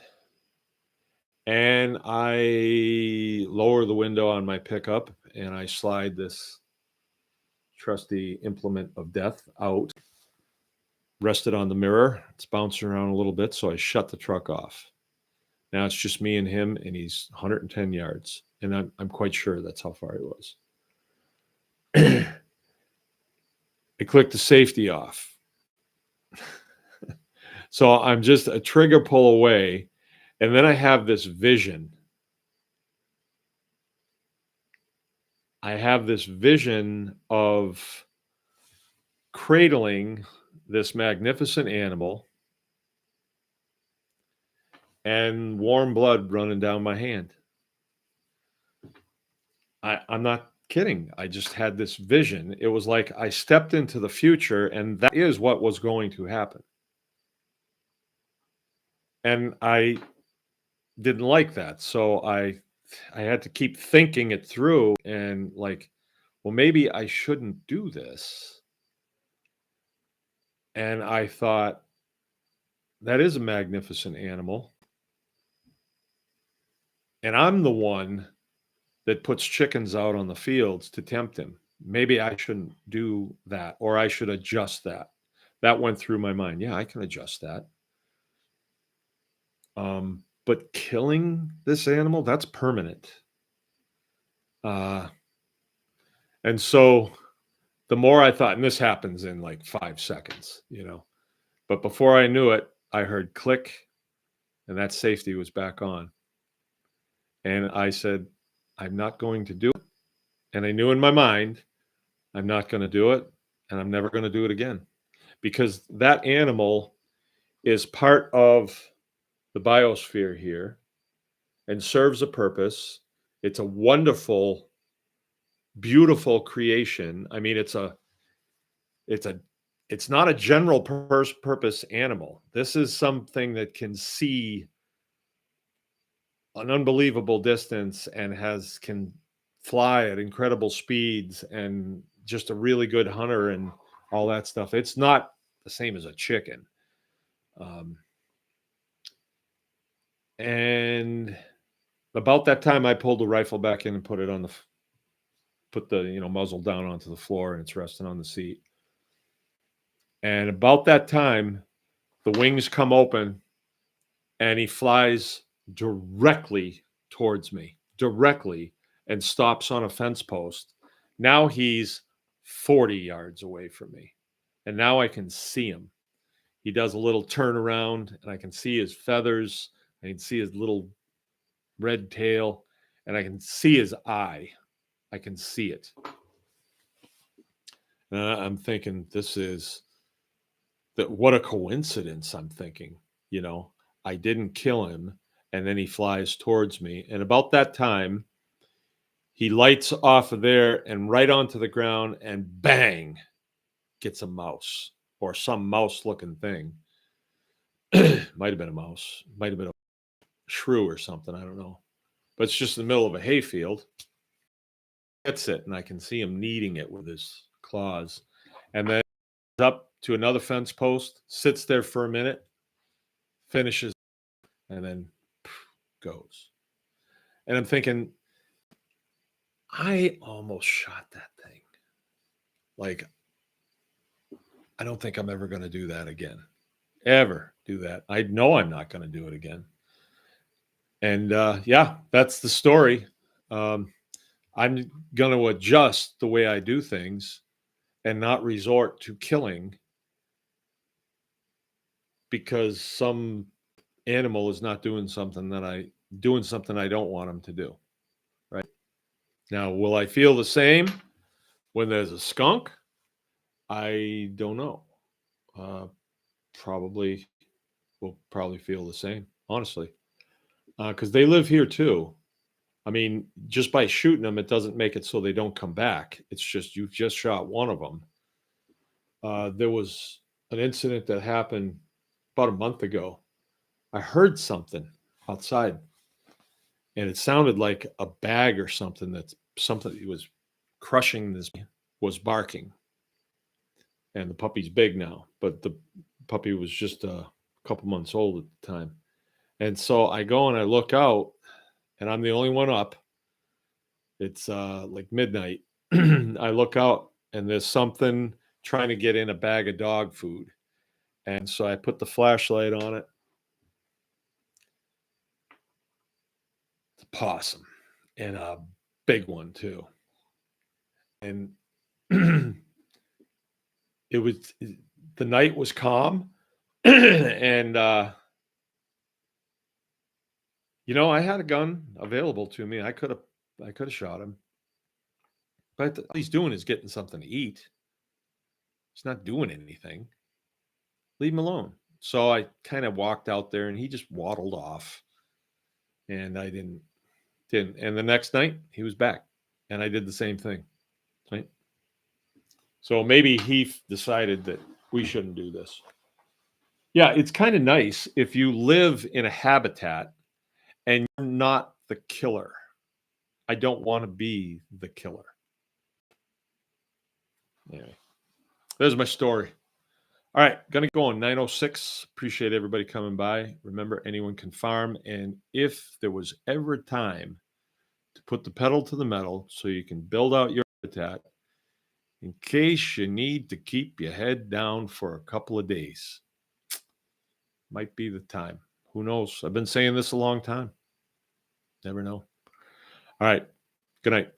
And I lower the window on my pickup, and I slide this trusty implement of death out, rest it on the mirror. It's bouncing around a little bit, so I shut the truck off. Now it's just me and him, and he's 110 yards, and I'm quite sure that's how far he was. I clicked the safety off. So I'm just a trigger pull away, and then I have this vision. I have this vision of cradling this magnificent animal and warm blood running down my hand. I'm not kidding. I just had this vision. It was like I stepped into the future, and that is what was going to happen. And I didn't like that. So I had to keep thinking it through, and like, well, maybe I shouldn't do this. And I thought, that is a magnificent animal. And I'm the one that puts chickens out on the fields to tempt him. Maybe I shouldn't do that, or I should adjust that. That went through my mind. Yeah, I can adjust that. But killing this animal, that's permanent. And so the more I thought, and this happens in like 5 seconds, but before I knew it, I heard click, and that safety was back on. And I said, I'm not going to do it. And I knew in my mind, I'm not going to do it, and I'm never going to do it again, because that animal is part of the biosphere here and serves a purpose. It's a wonderful, beautiful creation. I mean, it's not a general purpose animal. This is something that can see an unbelievable distance and can fly at incredible speeds, and just a really good hunter and all that stuff. It's not the same as a chicken. And about that time, I pulled the rifle back in and put the muzzle down onto the floor, and it's resting on the seat. And about that time, the wings come open, and he flies directly towards me, and stops on a fence post. Now he's 40 yards away from me, and now I can see him. He does a little turnaround, and I can see his feathers. I can see his little red tail, and I can see his eye. I can see it. I'm thinking, what a coincidence. I'm thinking, I didn't kill him, and then he flies towards me. And about that time, he lights off of there and right onto the ground, and bang, gets a mouse or some mouse-looking thing. Might have been a mouse. Might have been a shrew or something. I don't know. But it's just in the middle of a hayfield. Gets it, and I can see him kneading it with his claws. And then up to another fence post, sits there for a minute, finishes, and then goes. And I'm thinking, I almost shot that thing. Like, I don't think I'm ever going to do that again. Ever do that. I know I'm not going to do it again. And yeah, that's the story. I'm going to adjust the way I do things and not resort to killing because some animal is not doing something I don't want them to do. Right? Now, will I feel the same when there's a skunk? I don't know. Will probably feel the same, honestly, because they live here too. I mean, just by shooting them, it doesn't make it so they don't come back. It's just you've just shot one of them. There was an incident that happened about a month ago. I heard something outside, and it sounded like a bag or something that was crushing this, was barking. And the puppy's big now, but the puppy was just a couple months old at the time. And so I go and I look out, and I'm the only one up. It's like midnight. I look out, and there's something trying to get in a bag of dog food. And so I put the flashlight on it. It's a possum, and a big one too. And the night was calm. And I had a gun available to me. I could have shot him. But all he's doing is getting something to eat. He's not doing anything. Leave him alone. So I kind of walked out there, and he just waddled off. And I didn't. And the next night he was back, and I did the same thing. Right. So maybe he decided that we shouldn't do this. Yeah, it's kind of nice if you live in a habitat and you're not the killer. I don't want to be the killer. Anyway, there's my story. All right, gonna go on 9:06. Appreciate everybody coming by. Remember, anyone can farm, and if there was ever a time to put the pedal to the metal so you can build out your habitat in case you need to keep your head down for a couple of days. Might be the time. Who knows? I've been saying this a long time. Never know. All right. Good night.